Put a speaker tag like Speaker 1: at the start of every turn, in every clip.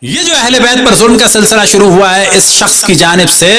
Speaker 1: یہ جو اہل بیت پر ظلم کا سلسلہ شروع ہوا ہے اس شخص کی جانب سے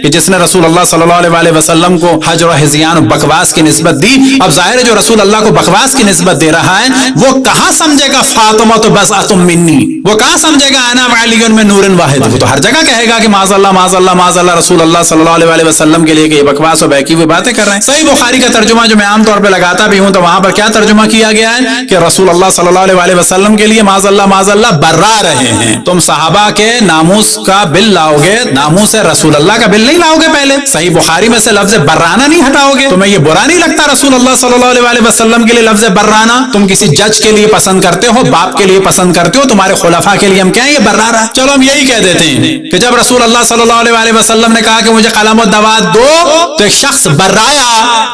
Speaker 1: کہ جس نے رسول اللہ صلی اللہ علیہ وسلم کو حجر و ہذیان و بکواس کی نسبت دی. اب ظاہر ہے جو رسول اللہ کو بکواس کی نسبت دے رہا ہے وہ کہاں سمجھے گا فاطمہ تو بضعۃ منی, وہ کہاں سمجھے گا انا وعلی من نور واحد, وہ تو ہر جگہ کہے گا کہ معاذ اللہ معاذ اللہ معاذ اللہ رسول اللہ صلی اللہ علیہ وسلم کے لیے کہ یہ بکواس و بہکی ہوئی باتیں کر رہے ہیں. صحیح بخاری کا ترجمہ جو میں عام طور پہ لگاتا بھی ہوں تو وہاں پر کیا ترجمہ کیا گیا ہے کہ رسول اللہ صلی اللہ علیہ وسلم کے لیے معاذ اللہ برا رہے ہیں. تم صحابہ کے ناموس کا بل لاؤ گے, ناموس رسول اللہ کا بل نہیں لاؤ گے پہلے. صحیح بخاری میں سے لفظ برانہ نہیں ہٹاؤ گے. تمہیں یہ برا نہیں لگتا رسول اللہ صلی اللہ علیہ وسلم کے لیے لفظ برانہ؟ تم کسی جج کے لیے پسند کرتے ہو, باپ کے لیے پسند کرتے ہو, تمہارے خلفاء کے لیے ہم کہیں یہ برارہ. چلو ہم یہی کہہ دیتے ہیں کہ جب رسول اللہ صلی اللہ علیہ وسلم نے کہا کہ مجھے قلم و دوات دو تو ایک شخص برایا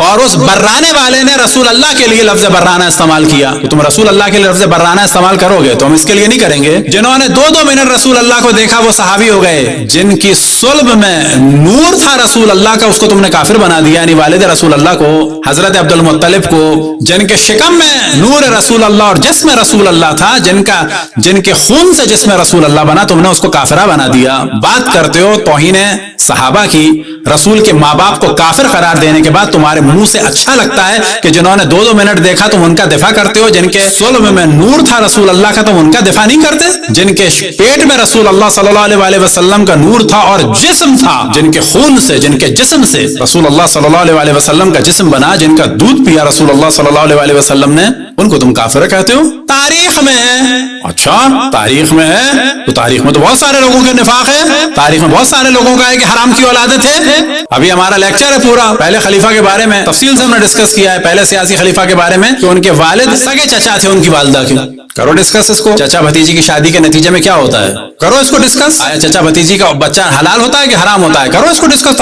Speaker 1: اور اس برانے والے نے رسول اللہ کے لیے لفظ برانہ استعمال کیا. تو تم رسول اللہ کے لیے لفظ برانہ استعمال کرو گے تو ہم اس کے لیے نہیں کریں گے. جنہوں نے 2 منٹ رسول اللہ کو دیکھا وہ صحابی ہو گئے, جن کی صلب میں نور تھا رسول اللہ کا, اس کو تم نے کافر بنا دیا. یعنی والد رسول اللہ کو, حضرت عبد المطلب کو, جن کے شکم میں نور رسول اللہ اور جسم رسول اللہ تھا, جن کے خون سے جسم رسول اللہ بنا, تم نے اس کو کافرہ بنا دیا. بات کرتے ہو توہین صحابہ کی, رسول کے ماں باپ کو کافر قرار دینے کے بعد تمہارے منہ سے اچھا لگتا ہے کہ جنہوں نے 2 منٹ دیکھا تم ان کا دفاع کرتے ہو. جن کے صلب میں نور تھا رسول اللہ کا تم ان کا دفاع نہیں کرتے. جن کے پیٹ میں رسول اللہ صلی اللہ علیہ وسلم کا نور تھا اور جسم تھا, جن کے خون سے, جن کے جسم سے رسول اللہ صلی اللہ علیہ وسلم کا جسم بنا, جن کا دودھ پیا رسول اللہ صلی اللہ علیہ وسلم نے, ان کو تم کافر کہتے ہو. تاریخ میں ہے. اچھا تاریخ میں ہے تو تاریخ میں تو بہت سارے لوگوں کے نفاق ہے, تاریخ میں بہت سارے لوگوں کا ہے کہ حرام کی اولادیں تھے. ابھی ہمارا لیکچر ہے پورا پہلے خلیفہ کے بارے میں تفصیل سے ہم نے ڈسکس کیا ہے, پہلے سیاسی خلیفہ کے بارے میں کہ ان کے والد سگے چچا تھے ان کی والدہ کے. کرو ڈسکس اس کو. چچا بھتیجی کی شادی کے نتیجے میں کیا ہوتا ہے, کرو اس کو ڈسکس. آیا چچا بھتیجی کا بچہ حلال ہوتا ہے کہ حرام ہوتا ہے, کرو اس کو ڈسکس.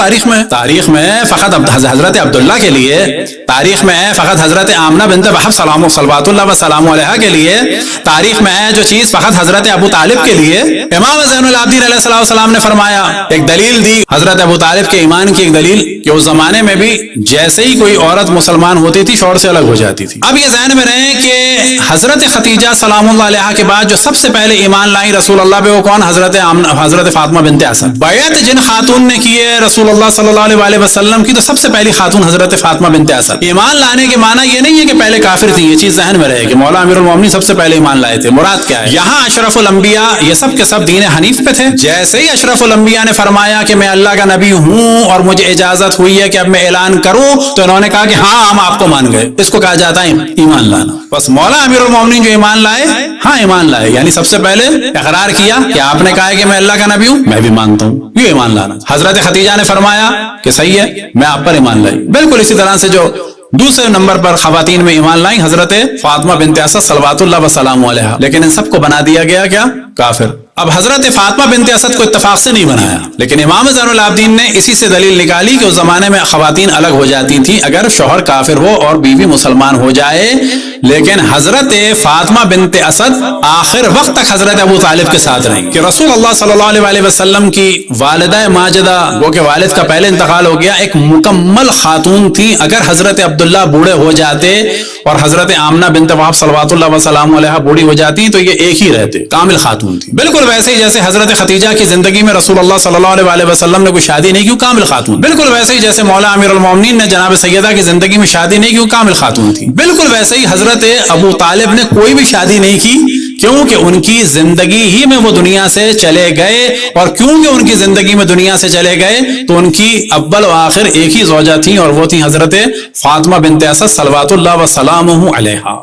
Speaker 1: تاریخ میں فقط حضرت عبداللہ کے لیے, تاریخ میں فقط حضرت آمنہ بنت وہب صلوات اللہ وسلام علیہا کے لیے, تاریخ میں جو چیز فقط حضرت ابو طالب کے لیے. امام زین العابدین علیہ السلام نے فرمایا, ایک دلیل دی حضرت ابو طالب کے ایمان کی, ایک دلیل کہ اس زمانے میں بھی جیسے ہی کوئی عورت مسلمان ہوتی تھی شوہر سے الگ ہو جاتی تھی. اب یہ ذہن میں رہے کہ حضرت ختیجہ سلام اللہ علیہا کے بعد جو سب سے پہلے ایمان لائی رسول اللہ پہ وہ کون؟ حضرت فاطمہ بنت اسد. بیعت جن خاتون نے کی ہے رسول اللہ صلی اللہ علیہ وسلم کی تو سب سے پہلی خاتون حضرت فاطمہ بنت اسد. ایمان لانے کے معنی یہ نہیں ہے کہ پہلے کافر تھی, یہ چیز ذہن میں رہے کہ مولا امیر المومنین سب سے پہلے ایمان لائے تھے. مراد کیا ہے یہاں؟ اشرف الانبیاء یہ سب کے سب دین حنیف پہ تھے. جیسے ہی اشرف الانبیاء نے فرمایا کہ میں اللہ کا نبی ہوں اور مجھے اجازت ہوئی ہے کہ اب میں اعلان کروں, تو انہوں نے کہا کہ ہاں ہم آپ کو مان گئے. اس کو کہا جاتا ہے ایمان لانا. بس مولا امیر المومنین جو ایمان لائے, ہاں ایمان لائے, یعنی سب سے پہلے اقرار کیا کہ آپ نے کہا ہے کہ میں اللہ کا نبی ہوں, میں بھی مانتا ہوں, یہ ایمان لانا. حضرت ختیجہ نے فرمایا کہ صحیح ہے میں آپ پر ایمان لائی. بالکل اسی طرح سے جو دوسرے نمبر پر خواتین میں ایمان لائیں حضرت فاطمہ بنت اسد صلوات اللہ وسلام علیہا, لیکن ان سب کو بنا دیا گیا کیا؟ کافر. اب حضرت فاطمہ بنت اسد کو اتفاق سے نہیں بنایا, لیکن امام زین العابدین نے اسی سے دلیل نکالی کہ اس زمانے میں خواتین الگ ہو جاتی تھیں اگر شوہر کافر ہو اور بیوی مسلمان ہو جائے. لیکن حضرت فاطمہ بنت اسد آخر وقت تک حضرت ابو طالب کے ساتھ رہیں کہ رسول اللہ صلی اللہ علیہ وسلم کی والدہ ماجدہ, وہ کہ والد کا پہلے انتقال ہو گیا, ایک مکمل خاتون تھی. اگر حضرت عبداللہ بوڑھے ہو جاتے اور حضرت آمنہ بنت وہب صلوات اللہ وسلام علیہا بوڑھی ہو جاتی تو یہ ایک ہی رہتے, کامل خاتون تھی. بالکل ویسے ہی جیسے حضرت ختیجہ کی زندگی میں رسول اللہ صلی اللہ علیہ وسلم نے کوئی شادی نہیں کی, کامل خاتون. بالکل ویسے ہی جیسے مولا امیر المومنین نے جناب سیدہ کی زندگی میں شادی نہیں کی, کامل خاتون تھی. بالکل ویسے ہی حضرت ابو طالب نے کوئی بھی شادی نہیں کی, کیونکہ ان کی زندگی ہی میں وہ دنیا سے چلے گئے, اور کیونکہ ان کی زندگی میں دنیا سے چلے گئے تو ان کی اول و آخر ایک ہی زوجہ تھیں اور وہ تھی حضرت فاطمہ بنت اسد صلوات اللہ وسلامہ علیہا.